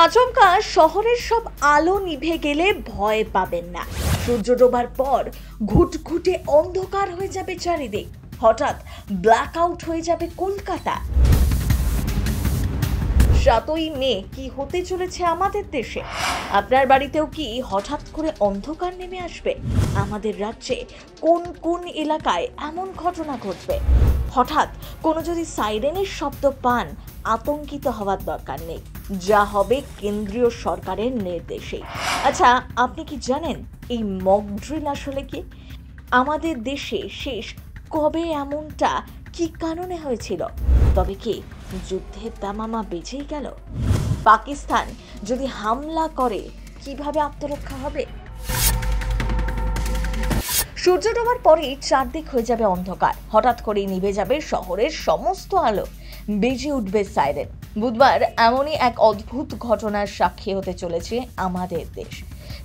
আচমকা শহরের সব আলো নিভে গেলে ভয় পাবেন না। সূর্য ডোবার পর ঘুটঘুটে অন্ধকার হয়ে যাবে চারিদিক। হঠাৎ ব্ল্যাক আউট হয়ে যাবে কলকাতা। 7ই মে কি হতে চলেছে আমাদের দেশে? আপনার বাড়িতেও কি হঠাৎ করে অন্ধকার নেমে আসবে? আমাদের রাজ্যে কোন কোন এলাকায় এমন ঘটনা ঘটবে? হঠাৎ কোনো যদি সাইরেনের শব্দ পান, আতঙ্কিত হওয়ার দরকার নেই, যা হবে কেন্দ্রীয় সরকারের নির্দেশে। আচ্ছা, আপনি কি জানেন এই মক ড্রিল আসলে কি? আমাদের দেশে শেষ কবে এমনটা কি কারণে হয়েছিল? তবে কি যুদ্ধের দামামা বেজেই গেল? পাকিস্তান যদি হামলা করে কিভাবে আত্মরক্ষা হবে? সূর্য ডোবার পরেই চারদিক হয়ে যাবে অন্ধকার। হঠাৎ করেই নিভে যাবে শহরের সমস্ত আলো, বেজে উঠবে সাইরেন। বুধবার এমনই এক অদ্ভুত ঘটনার সাক্ষী হতে চলেছে আমাদের দেশ।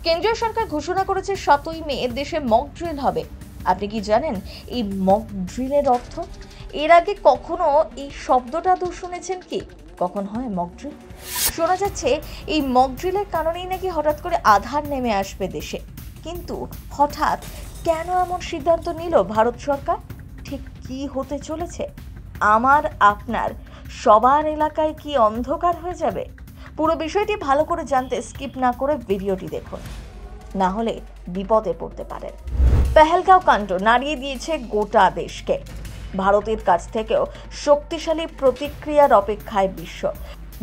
কেন্দ্রীয় সরকার ঘোষণা করেছে 7ই মে দেশে মক ড্রিল হবে। আপনি কি জানেন এই মক ড্রিলের অর্থ? এর আগে কখনো এই শব্দটা তো শুনেছেন কি? কখন হয় মক ড্রিল? শোনা যাচ্ছে এই মক ড্রিলের কারণেই নাকি হঠাৎ করে আঁধার নেমে আসবে দেশে। কিন্তু হঠাৎ কেন এমন সিদ্ধান্ত নিল ভারত সরকার? ঠিক কি হতে চলেছে? আমার আপনার সবার এলাকায় কি অন্ধকার হয়ে যাবে? পুরো বিষয়টি ভালো করে জানতে স্কিপ না করে ভিডিওটি দেখুন, না হলে বিপদে পড়তে পারেন। পেহেলগাঁও কাণ্ড নাড়িয়ে দিয়েছে গোটা দেশকে। ভারতের কাছ থেকেও শক্তিশালী প্রতিক্রিয়ার অপেক্ষায় বিশ্ব।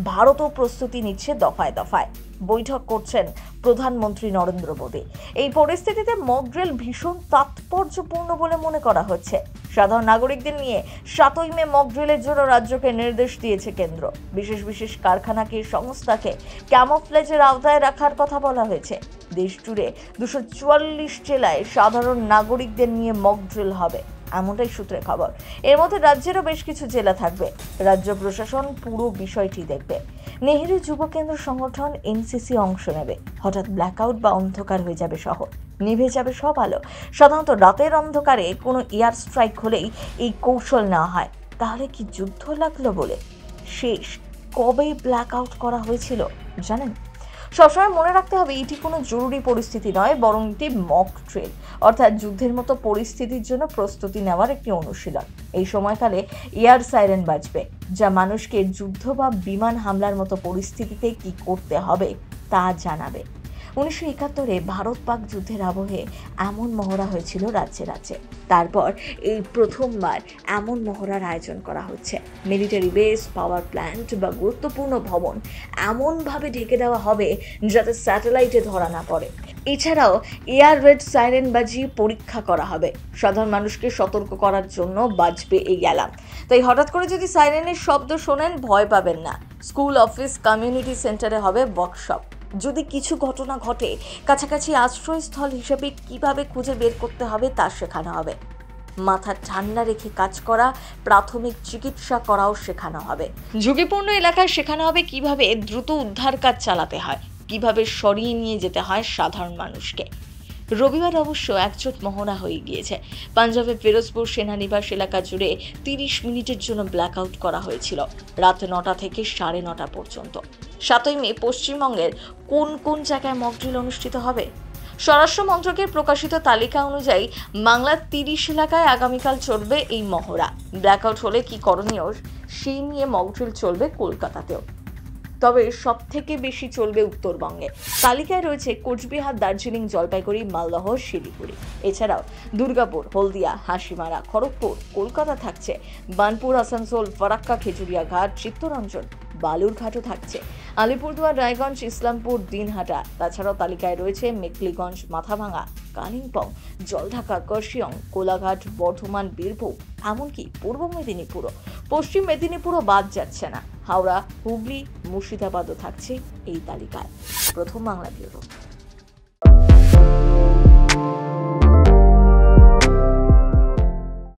ভারতও প্রস্তুতি নিচ্ছে দফায় দফায়। বৈঠক করছেন প্রধানমন্ত্রী নরেন্দ্র মোদী। এই পরিস্থিতিতে মক ড্রিল ভীষণ তাৎপর্যপূর্ণ বলে মনে করা হচ্ছে। সাধারণ নাগরিকদের নিয়ে 7ই মে মক ড্রিলের জন্য রাজ্যকে নির্দেশ দিয়েছে কেন্দ্র। বিশেষ বিশেষ কারখানাকে, সংস্থাকে ক্যামোফ্লেজের আওতায় রাখার কথা বলা হয়েছে। দেশ জুড়ে 244 জেলায় সাধারণ নাগরিকদের নিয়ে মক ড্রিল হবে, এমনটাই সূত্রে খবর। এর মধ্যে রাজ্যেরও বেশ কিছু জেলা থাকবে। রাজ্য প্রশাসন পুরো বিষয়টি দেখবে। নেহেরু যুব কেন্দ্র সংগঠন এনসিসি অংশ নেবে। হঠাৎ ব্ল্যাকআউট বা অন্ধকার হয়ে যাবে শহর, নিভে যাবে সব আলো। সাধারণত রাতের অন্ধকারে কোনো এয়ার স্ট্রাইক হলেই এই কৌশল নেওয়া হয়। তাহলে কি যুদ্ধ লাগলো বলে? শেষ কবে ব্ল্যাকআউট করা হয়েছিল জানেন? সবসময় মনে রাখতে হবে এটি কোনো জরুরি পরিস্থিতি নয়, বরং এটি মক ড্রিল, অর্থাৎ যুদ্ধের মতো পরিস্থিতির জন্য প্রস্তুতি নেওয়ার একটি অনুশীলন। এই সময়কালে এয়ার সাইরেন বাজবে, যা মানুষকে যুদ্ধ বা বিমান হামলার মতো পরিস্থিতিতে কি করতে হবে তা জানাবে। 1971-এ ভারত পাক যুদ্ধের আবহে এমন মহড়া হয়েছিল রাজ্যে রাজ্যে। তারপর এই প্রথমবার এমন মহড়ার আয়োজন করা হচ্ছে। মিলিটারি বেস, পাওয়ার প্ল্যান্ট বা গুরুত্বপূর্ণ ভবন এমনভাবে ঢেকে দেওয়া হবে যাতে স্যাটেলাইটে ধরা না পড়ে। এছাড়াও এয়ার রেড সাইরেন বাজিয়ে পরীক্ষা করা হবে। সাধারণ মানুষকে সতর্ক করার জন্য বাজবে এই অ্যালার্ম। তাই হঠাৎ করে যদি সাইরেনের শব্দ শোনেন, ভয় পাবেন না। স্কুল, অফিস, কমিউনিটি সেন্টারে হবে ওয়ার্কশপ। যদি কিছু ঘটনা ঘটে, কাছাকাছি আশ্রয়স্থল হিসেবে কিভাবে খুঁজে বের করতে হবে তা শেখানো হবে। মাথা ঠান্ডা রেখে কাজ করা, প্রাথমিক চিকিৎসা করাও শেখানো হবে। ঝুঁকিপূর্ণ এলাকায় শেখানো হবে কিভাবে দ্রুত উদ্ধার কাজ চালাতে হয়, কিভাবে সরিয়ে নিয়ে যেতে হয় সাধারণ মানুষকে। রবিবার অবশ্য একজোট মহড়া হয়ে গিয়েছে। পাঞ্জাবের ফিরোজপুর সেনানিবাস এলাকা জুড়ে 30 মিনিটের জন্য ব্ল্যাকআউট করা হয়েছিল, রাত 9টা থেকে 9:30 পর্যন্ত। 7ই মে পশ্চিমবঙ্গের কোন কোন জায়গায় মক ড্রিল অনুষ্ঠিত হবে? স্বরাষ্ট্র মন্ত্রকের প্রকাশিত তালিকা অনুযায়ী বাংলার 30 এলাকায় আগামীকাল চলবে এই মহড়া। ব্ল্যাকআউট হলে কি করণীয় সেই নিয়ে মক ড্রিল চলবে কলকাতাতেও। তবে সব থেকে বেশি চলবে উত্তরবঙ্গে। তালিকায় রয়েছে কোচবিহার, দার্জিলিং, জলপাইগুড়ি, মালদহ, শিলিগুড়ি। এছাড়াও দুর্গাপুর, হলদিয়া, হাসিমারা, খড়গপুর, কলকাতা থাকছে। বার্নপুর, আসানসোল, ফারাক্কা, খেজুরিয়াঘাট, চিত্তরঞ্জন, বালুরঘাটও থাকছে। আলিপুরদুয়ার, রায়গঞ্জ, ইসলামপুর, দিনহাটা। তাছাড়াও তালিকায় রয়েছে মেখলিগঞ্জ, মাথাভাঙা, কালিম্পং, জলঢাকা, কার্শিয়ং, কোলাঘাট, বর্ধমান, বীরভূম, এমনকি পূর্ব মেদিনীপুরও। পশ্চিম মেদিনীপুরও বাদ যাচ্ছে না। হাওড়া, হুগলি, মুর্শিদাবাদও থাকছে এই তালিকায়। প্রথম বাংলা ব্যুরো।